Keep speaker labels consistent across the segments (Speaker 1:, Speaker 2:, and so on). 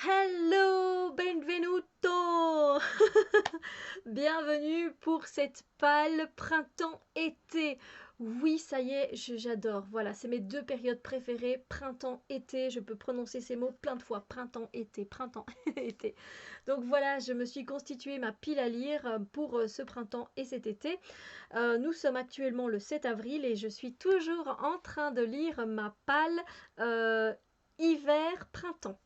Speaker 1: Hello, benvenuto. Bienvenue pour cette pâle printemps-été. Oui, ça y est, j'adore. Voilà, c'est mes deux périodes préférées, printemps-été. Je peux prononcer ces mots plein de fois. Printemps-été, printemps-été. Donc voilà, je me suis constitué ma pile à lire pour ce printemps et cet été. Nous sommes actuellement le 7 avril et je suis toujours en train de lire ma pâle hiver-printemps.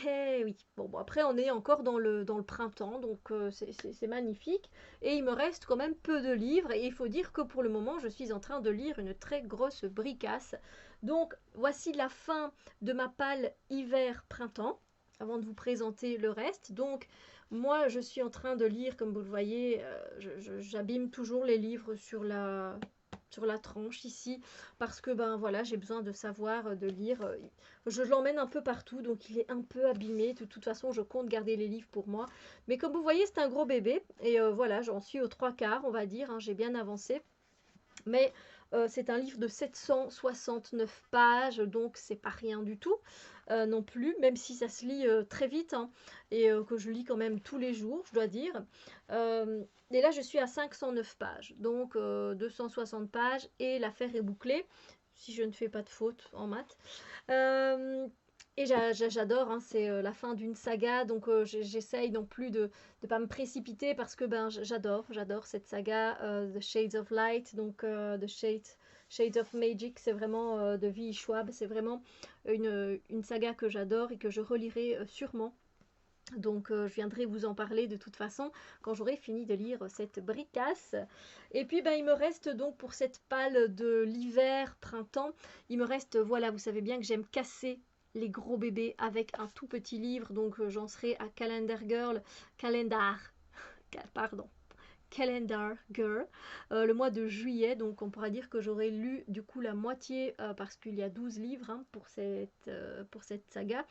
Speaker 1: Eh oui, bon, après on est encore dans le printemps, donc c'est magnifique. Et il me reste quand même peu de livres, et il faut dire que pour le moment je suis en train de lire une très grosse bricasse. Donc voici la fin de ma palle hiver-printemps, avant de vous présenter le reste. Donc moi je suis en train de lire, comme vous le voyez, j'abîme toujours les livres sur la tranche ici, parce que ben voilà, j'ai besoin de savoir, de lire. Je l'emmène un peu partout, donc il est un peu abîmé. De toute façon, je compte garder les livres pour moi. Mais comme vous voyez, c'est un gros bébé. Et voilà, j'en suis aux trois quarts, on va dire, hein, j'ai bien avancé. Mais c'est un livre de 769 pages, donc c'est pas rien du tout non plus, même si ça se lit très vite, hein, et que je lis quand même tous les jours, je dois dire. Euh, et là, je suis à 509 pages, donc 260 pages, et l'affaire est bouclée, si je ne fais pas de faute en maths. Euh, et j'adore, hein, c'est la fin d'une saga, donc j'essaye non plus de ne pas me précipiter parce que ben, j'adore cette saga, The Shades of Light, donc Shades of Magic, c'est vraiment de V.E. Schwab, c'est vraiment une saga que j'adore et que je relirai sûrement. Donc je viendrai vous en parler de toute façon quand j'aurai fini de lire cette bricasse. Et puis ben, il me reste donc pour cette palle de l'hiver, printemps, il me reste, voilà, vous savez bien que j'aime casser les gros bébés avec un tout petit livre, donc j'en serai à pardon, Calendar Girl, le mois de juillet. Donc on pourra dire que j'aurai lu du coup la moitié, parce qu'il y a 12 livres, hein, pour cette saga.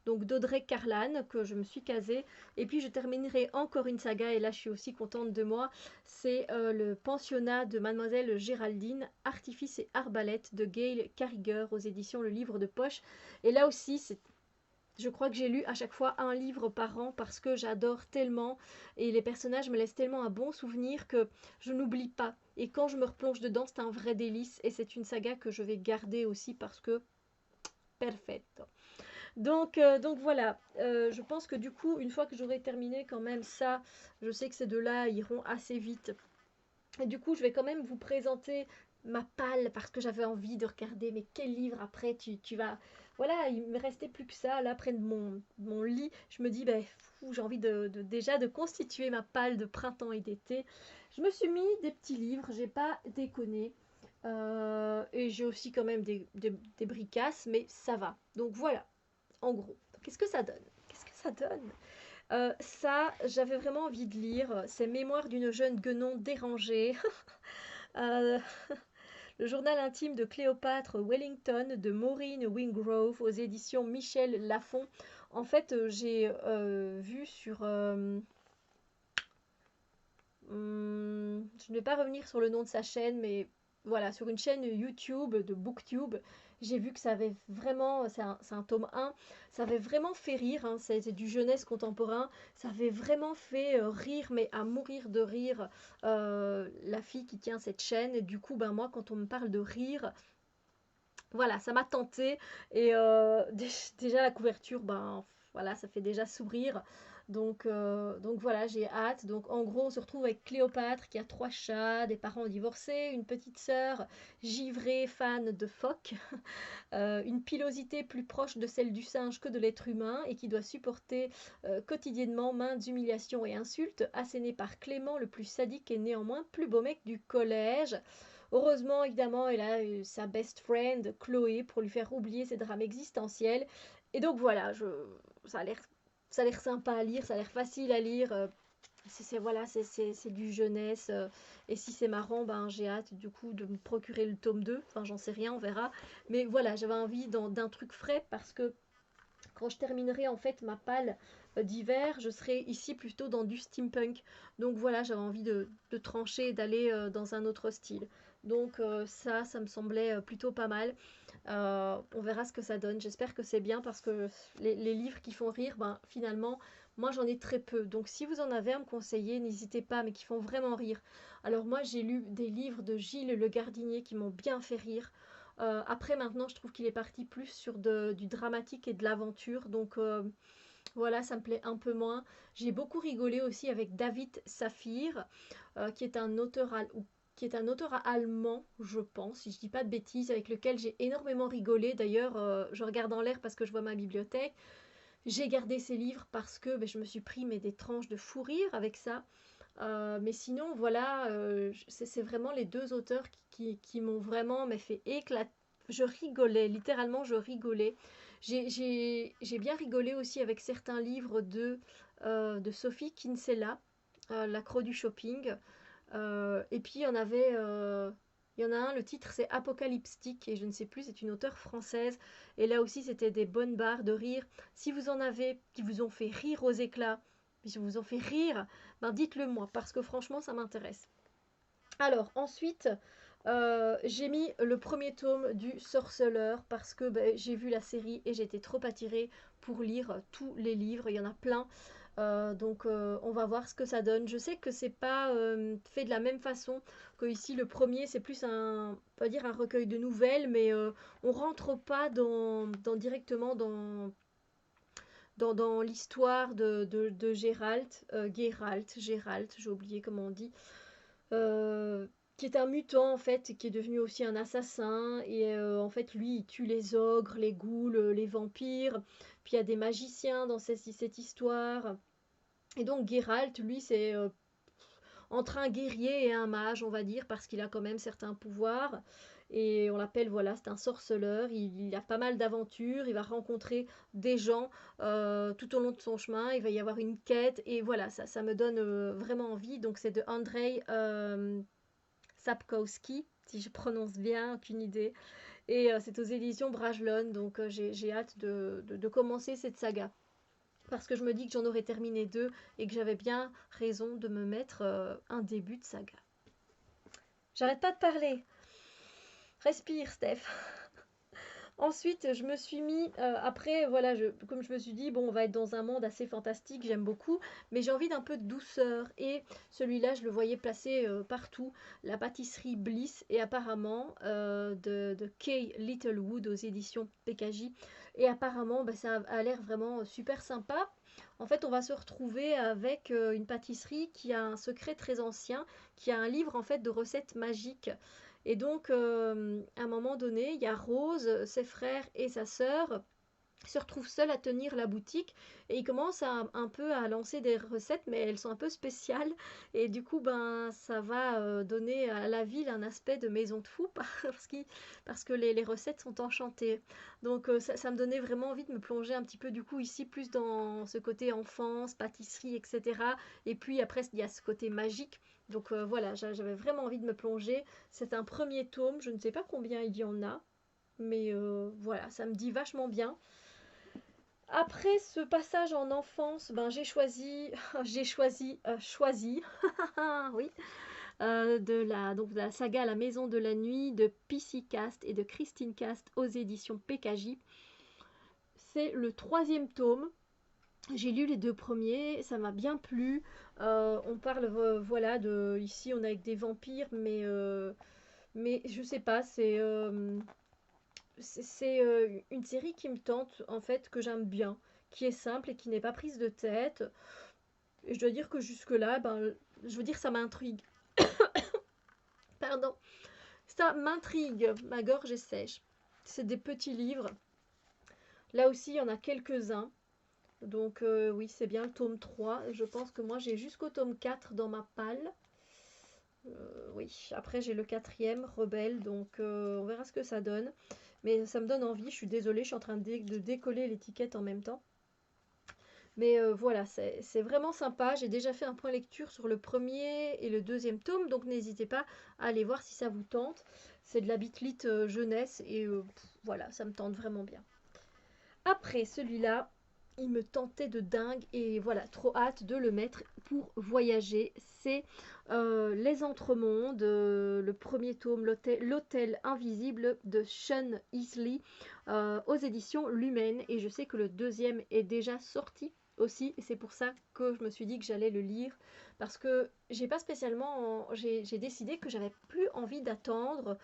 Speaker 1: Donc d'Audrey Carlan, que je me suis casée. Et puis je terminerai encore une saga, et là je suis aussi contente de moi. C'est le pensionnat de Mademoiselle Géraldine, Artifice et Arbalète de Gail Carriger aux éditions Le Livre de Poche. Et là aussi, je crois que j'ai lu à chaque fois un livre par an parce que j'adore tellement et les personnages me laissent tellement un bon souvenir que je n'oublie pas. Et quand je me replonge dedans, c'est un vrai délice, et c'est une saga que je vais garder aussi parce que perfetto. Donc voilà, je pense que du coup, une fois que j'aurai terminé quand même ça, je sais que ces deux-là iront assez vite. Et du coup, je vais quand même vous présenter ma palle parce que j'avais envie de regarder, mais quel livre après tu vas... Voilà, il me restait plus que ça, là, près de mon lit. Je me dis, ben, j'ai envie déjà de constituer ma palle de printemps et d'été. Je me suis mis des petits livres, j'ai pas déconné. Et j'ai aussi quand même des bricasses, mais ça va. Donc voilà, en gros. Qu'est-ce que ça donne? Qu'est-ce que ça donne? Ça, j'avais vraiment envie de lire. C'est Mémoire d'une jeune guenon dérangée. Euh, le journal intime de Cléopâtre Wellington de Maureen Wingrove aux éditions Michel Lafon. En fait, j'ai vu sur... je ne vais pas revenir sur le nom de sa chaîne, mais voilà, sur une chaîne YouTube de BookTube, j'ai vu que ça avait vraiment, c'est un tome 1, ça avait vraiment fait rire, hein, c'est du jeunesse contemporain, ça avait vraiment fait rire, mais à mourir de rire, la fille qui tient cette chaîne. Et du coup, ben moi, quand on me parle de rire, voilà, ça m'a tenté. Et déjà la couverture, ben voilà, ça fait déjà sourire. Donc voilà, j'ai hâte. Donc en gros, on se retrouve avec Cléopâtre qui a trois chats, des parents divorcés, une petite sœur givrée, fan de phoques, une pilosité plus proche de celle du singe que de l'être humain et qui doit supporter quotidiennement maintes humiliations et insultes, assénées par Clément, le plus sadique et néanmoins plus beau mec du collège. Heureusement, évidemment, elle a sa best friend Chloé pour lui faire oublier ses drames existentiels. Et donc voilà, ça a l'air ça a l'air sympa à lire, ça a l'air facile à lire. Voilà, c'est du jeunesse. Et si c'est marrant, ben j'ai hâte du coup de me procurer le tome 2. Enfin, j'en sais rien, on verra. Mais voilà, j'avais envie d'un truc frais parce que quand je terminerai en fait ma palle d'hiver, je serai ici plutôt dans du steampunk. Donc voilà, j'avais envie de trancher et d'aller dans un autre style. Donc ça me semblait plutôt pas mal. On verra ce que ça donne. J'espère que c'est bien parce que les livres qui font rire, ben, finalement, moi j'en ai très peu. Donc si vous en avez à me conseiller, n'hésitez pas, mais qui font vraiment rire. Alors moi j'ai lu des livres de Gilles Le Gardinier qui m'ont bien fait rire. Après maintenant je trouve qu'il est parti plus sur du dramatique et de l'aventure. Donc voilà, ça me plaît un peu moins. J'ai beaucoup rigolé aussi avec David Saphir, qui est un auteur allemand, je pense, si je dis pas de bêtises, avec lequel j'ai énormément rigolé. D'ailleurs, je regarde en l'air parce que je vois ma bibliothèque. J'ai gardé ses livres parce que ben, je me suis pris mais, des tranches de fou rire avec ça. Mais sinon, voilà, c'est vraiment les deux auteurs qui m'ont vraiment mais fait éclater. Je rigolais, littéralement, je rigolais. J'ai bien rigolé aussi avec certains livres de Sophie Kinsella, La Croix du Shopping. Et puis il y en a un, le titre c'est Apocalyptique et je ne sais plus, c'est une auteure française. Et là aussi c'était des bonnes barres de rire. Si vous en avez qui vous ont fait rire aux éclats, si vous ont fait rire, ben dites-le moi parce que franchement ça m'intéresse. Alors ensuite, j'ai mis le premier tome du Sorceleur parce que ben, j'ai vu la série et j'étais trop attirée pour lire tous les livres. Il y en a plein. Donc on va voir ce que ça donne. Je sais que c'est pas fait de la même façon que ici le premier, c'est plus un, pas dire un recueil de nouvelles, mais on rentre pas directement dans l'histoire de Gérald, j'ai oublié comment on dit, euh, qui est un mutant en fait, qui est devenu aussi un assassin. Et en fait, lui, il tue les ogres, les ghouls, les vampires. Puis il y a des magiciens dans cette histoire. Et donc Geralt, lui, c'est entre un guerrier et un mage, on va dire, parce qu'il a quand même certains pouvoirs. Et on l'appelle, voilà, c'est un sorceleur. Il a pas mal d'aventures. Il va rencontrer des gens tout au long de son chemin. Il va y avoir une quête. Et voilà, ça me donne vraiment envie. Donc c'est de Andrei Sapkowski, si je prononce bien, aucune idée. Et c'est aux éditions Brajlon. Donc j'ai hâte de commencer cette saga parce que je me dis que j'en aurais terminé deux et que j'avais bien raison de me mettre un début de saga. J'arrête pas de parler. Respire, Steph. Ensuite, je me suis mis, après, voilà, comme je me suis dit, bon, on va être dans un monde assez fantastique, j'aime beaucoup, mais j'ai envie d'un peu de douceur. Et celui-là, je le voyais placé partout, la pâtisserie Bliss, et apparemment, de Kay Littlewood aux éditions PKJ. Et apparemment, bah, ça a l'air vraiment super sympa. En fait, on va se retrouver avec une pâtisserie qui a un secret très ancien, qui a un livre en fait de recettes magiques. Et donc, à un moment donné, il y a Rose, ses frères et sa sœur se retrouvent seuls à tenir la boutique et ils commencent un peu à lancer des recettes, mais elles sont un peu spéciales. Et du coup, ben, ça va donner à la ville un aspect de maison de fou parce que les recettes sont enchantées. Donc ça me donnait vraiment envie de me plonger un petit peu du coup ici plus dans ce côté enfance, pâtisserie, etc. Et puis après, il y a ce côté magique. Donc voilà, j'avais vraiment envie de me plonger. C'est un premier tome, je ne sais pas combien il y en a, mais voilà, ça me dit vachement bien. Après ce passage en enfance, ben choisi, oui, de la saga La Maison de la Nuit de PC Cast et de Christine Cast aux éditions PKJ. C'est le troisième tome. J'ai lu les deux premiers, ça m'a bien plu. On parle, voilà, ici on est avec des vampires, mais je sais pas, c'est une série qui me tente, en fait, que j'aime bien, qui est simple et qui n'est pas prise de tête. Et je dois dire que jusque-là, ben, je veux dire, ça m'intrigue. Pardon. Ça m'intrigue. Ma gorge est sèche. C'est des petits livres. Là aussi, il y en a quelques-uns. Donc oui, c'est bien le tome 3. Je pense que moi, j'ai jusqu'au tome 4 dans ma palle. Oui, après j'ai le quatrième, Rebelle, donc on verra ce que ça donne. Mais ça me donne envie, je suis désolée, je suis en train de décoller l'étiquette en même temps. Mais voilà, c'est vraiment sympa. J'ai déjà fait un point lecture sur le premier et le deuxième tome, donc n'hésitez pas à aller voir si ça vous tente. C'est de la bitlit jeunesse et voilà, ça me tente vraiment bien. Après celui-là, il me tentait de dingue et voilà, trop hâte de le mettre pour voyager. C'est Les Entremondes, le premier tome, L'Hôtel Invisible de Sean Easley aux éditions Lumen. Et je sais que le deuxième est déjà sorti aussi, et c'est pour ça que je me suis dit que j'allais le lire, parce que j'ai pas spécialement, j'ai décidé que j'avais plus envie d'attendre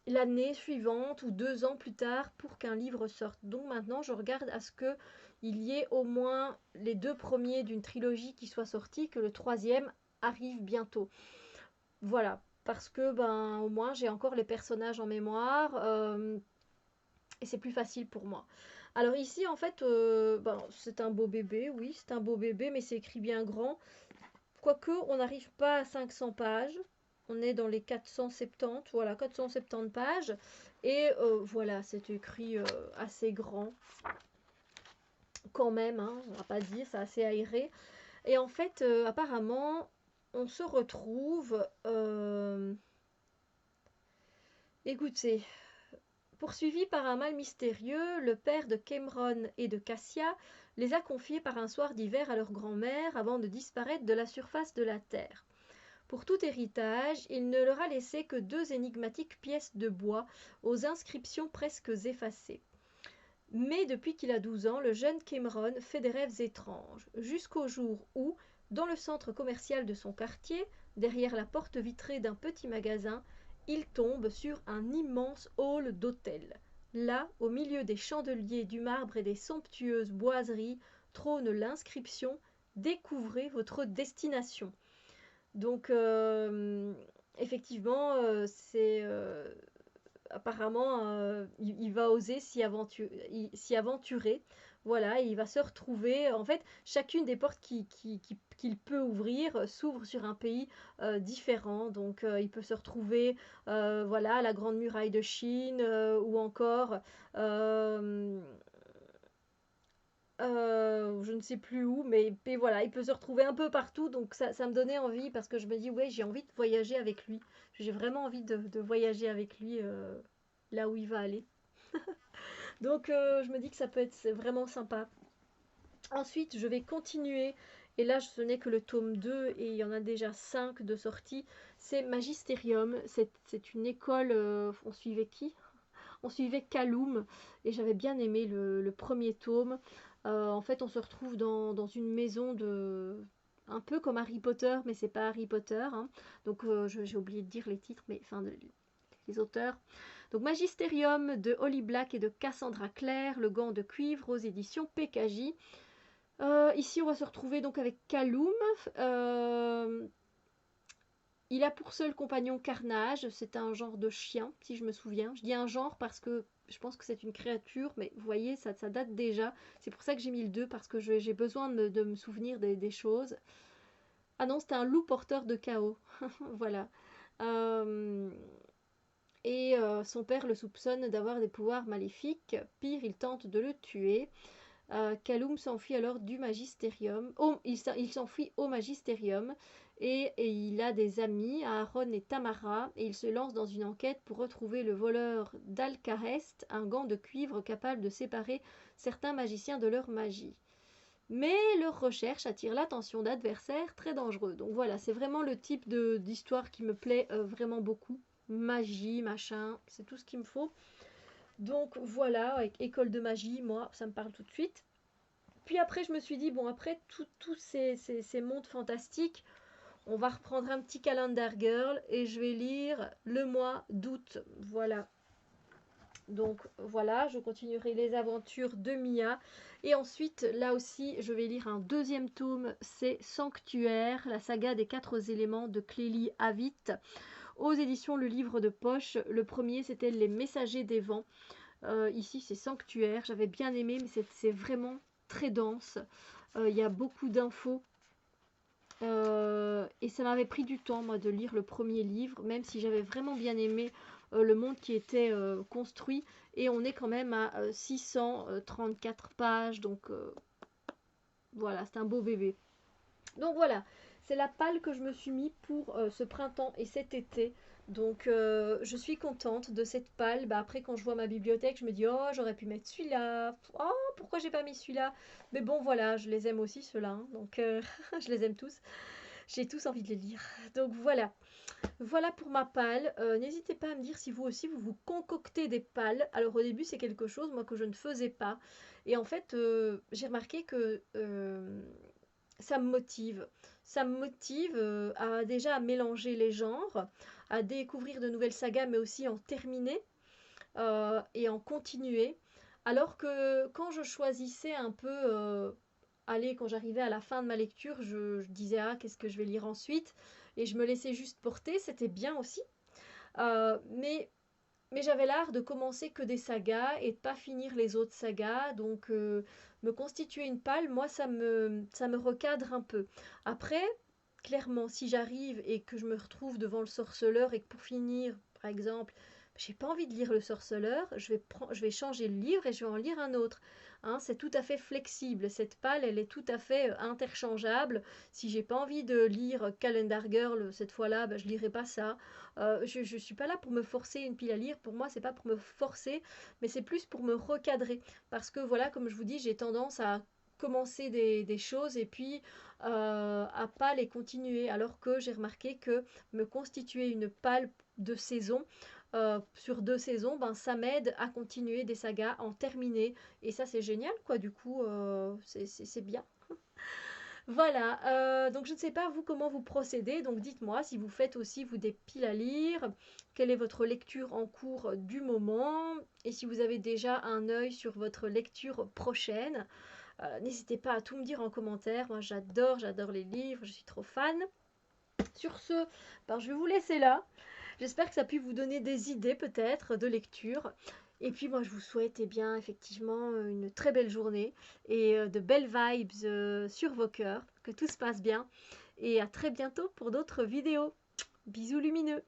Speaker 1: l'année suivante ou 2 ans plus tard pour qu'un livre sorte. Donc maintenant, je regarde à ce que il y ait au moins les 2 premiers d'une trilogie qui soient sortis, que le troisième arrive bientôt. Voilà, parce que ben au moins j'ai encore les personnages en mémoire et c'est plus facile pour moi. Alors ici, en fait, ben, c'est un beau bébé, oui, c'est un beau bébé, mais c'est écrit bien grand. Quoique, on n'arrive pas à 500 pages. On est dans les 470, voilà, 470 pages. Et voilà, c'est écrit assez grand, quand même, hein, on va pas dire, c'est assez aéré. Et en fait, apparemment, on se retrouve... écoutez, poursuivi par un mal mystérieux, le père de Cameron et de Cassia les a confiés par un soir d'hiver à leur grand-mère avant de disparaître de la surface de la terre. Pour tout héritage, il ne leur a laissé que 2 énigmatiques pièces de bois aux inscriptions presque effacées. Mais depuis qu'il a 12 ans, le jeune Cameron fait des rêves étranges, jusqu'au jour où, dans le centre commercial de son quartier, derrière la porte vitrée d'un petit magasin, il tombe sur un immense hall d'hôtel. Là, au milieu des chandeliers, du marbre et des somptueuses boiseries, trône l'inscription « Découvrez votre destination ». Donc, effectivement, c'est apparemment, il va oser s'y aventurer. Voilà, et il va se retrouver. En fait, chacune des portes qu'il peut ouvrir s'ouvre sur un pays différent. Donc, il peut se retrouver, voilà, à la Grande Muraille de Chine ou encore euh, je ne sais plus où, mais voilà, il peut se retrouver un peu partout, donc ça me donnait envie parce que je me dis, ouais, j'ai envie de voyager avec lui. J'ai vraiment envie de voyager avec lui là où il va aller. Donc je me dis que ça peut être vraiment sympa. Ensuite, je vais continuer, et là ce n'est que le tome 2 et il y en a déjà 5 de sortie. C'est Magisterium, c'est une école, on suivait qui? On suivait Kaloum et j'avais bien aimé le premier tome. En fait, on se retrouve dans une maison de... un peu comme Harry Potter, mais c'est pas Harry Potter, hein. Donc j'ai oublié de dire les titres, mais enfin les auteurs. Donc Magisterium de Holly Black et de Cassandra Clare, le gant de cuivre aux éditions PKJ. Ici, on va se retrouver donc avec Kaloum. Il a pour seul compagnon Carnage, c'est un genre de chien, si je me souviens. Je dis un genre parce que je pense que c'est une créature, mais vous voyez, ça date déjà. C'est pour ça que j'ai mis le 2, parce que j'ai besoin de me souvenir des choses. Ah non, c'est un loup porteur de chaos. Voilà. Euh, son père le soupçonne d'avoir des pouvoirs maléfiques. Pire, il tente de le tuer. Kaloum s'enfuit alors du Magisterium. Il s'enfuit au Magisterium et il a des amis, Aaron et Tamara, et il se lance dans une enquête pour retrouver le voleur d'Alcarest, un gant de cuivre capable de séparer certains magiciens de leur magie. Mais leur recherche attire l'attention d'adversaires très dangereux. Donc voilà, c'est vraiment le type d'histoire qui me plaît vraiment beaucoup. Magie, machin, c'est tout ce qu'il me faut. Donc voilà, avec école de magie, moi, ça me parle tout de suite. Puis après, je me suis dit, bon, après tous ces mondes fantastiques, on va reprendre un petit Calendar Girl et je vais lire le mois d'août. Voilà. Donc voilà, je continuerai les aventures de Mia. Et ensuite, là aussi, je vais lire un deuxième tome, c'est Sanctuaire, la saga des 4 éléments de Clélie Avit, aux éditions Le Livre de Poche. Le premier, c'était Les Messagers des Vents. Ici, c'est Sanctuaire. J'avais bien aimé, mais c'est vraiment très dense. Il y a beaucoup d'infos. Et ça m'avait pris du temps, moi, de lire le premier livre, même si j'avais vraiment bien aimé le monde qui était construit. Et on est quand même à 634 pages, donc voilà, c'est un beau bébé. Donc voilà, c'est la palle que je me suis mis pour ce printemps et cet été. Donc je suis contente de cette palle. Bah, après quand je vois ma bibliothèque, je me dis oh j'aurais pu mettre celui-là. Oh pourquoi j'ai pas mis celui-là? Mais bon voilà, je les aime aussi ceux-là, hein. Donc je les aime tous. J'ai tous envie de les lire. Donc voilà. Voilà pour ma palle. N'hésitez pas à me dire si vous aussi vous vous concoctez des palles. Alors au début c'est quelque chose moi que je ne faisais pas. Et en fait j'ai remarqué que ça me motive. Ça me motive à déjà à mélanger les genres, à découvrir de nouvelles sagas, mais aussi en terminer et en continuer. Alors que quand je choisissais un peu, allez, quand j'arrivais à la fin de ma lecture, je disais ah qu'est-ce que je vais lire ensuite, et je me laissais juste porter, c'était bien aussi. Euh, mais mais j'avais l'art de commencer que des sagas et de pas finir les autres sagas, donc me constituer une palle, moi ça me recadre un peu. Après, clairement, si j'arrive et que je me retrouve devant le sorceleur et que pour finir, par exemple, j'ai pas envie de lire le sorceleur, je vais changer le livre et je vais en lire un autre. Hein, c'est tout à fait flexible. Cette palle, elle est tout à fait interchangeable. Si j'ai pas envie de lire Calendar Girl cette fois-là, ben, je lirai pas ça. Je ne suis pas là pour me forcer une pile à lire. Pour moi, c'est pas pour me forcer, mais c'est plus pour me recadrer. Parce que voilà, comme je vous dis, j'ai tendance à commencer des choses et puis à pas les continuer. Alors que j'ai remarqué que me constituer une palle de saison sur 2 saisons, ben, ça m'aide à continuer des sagas, à en terminer. Et ça, c'est génial, quoi. Du coup, c'est bien. Voilà, donc je ne sais pas vous comment vous procédez, donc dites-moi si vous faites aussi vous des piles à lire, quelle est votre lecture en cours du moment, et si vous avez déjà un œil sur votre lecture prochaine. N'hésitez pas à tout me dire en commentaire, moi j'adore les livres, je suis trop fan. Sur ce, ben, je vais vous laisser là. J'espère que ça a pu vous donner des idées peut-être de lecture. Et puis moi je vous souhaite bien effectivement une très belle journée et de belles vibes sur vos cœurs, que tout se passe bien et à très bientôt pour d'autres vidéos. Bisous lumineux.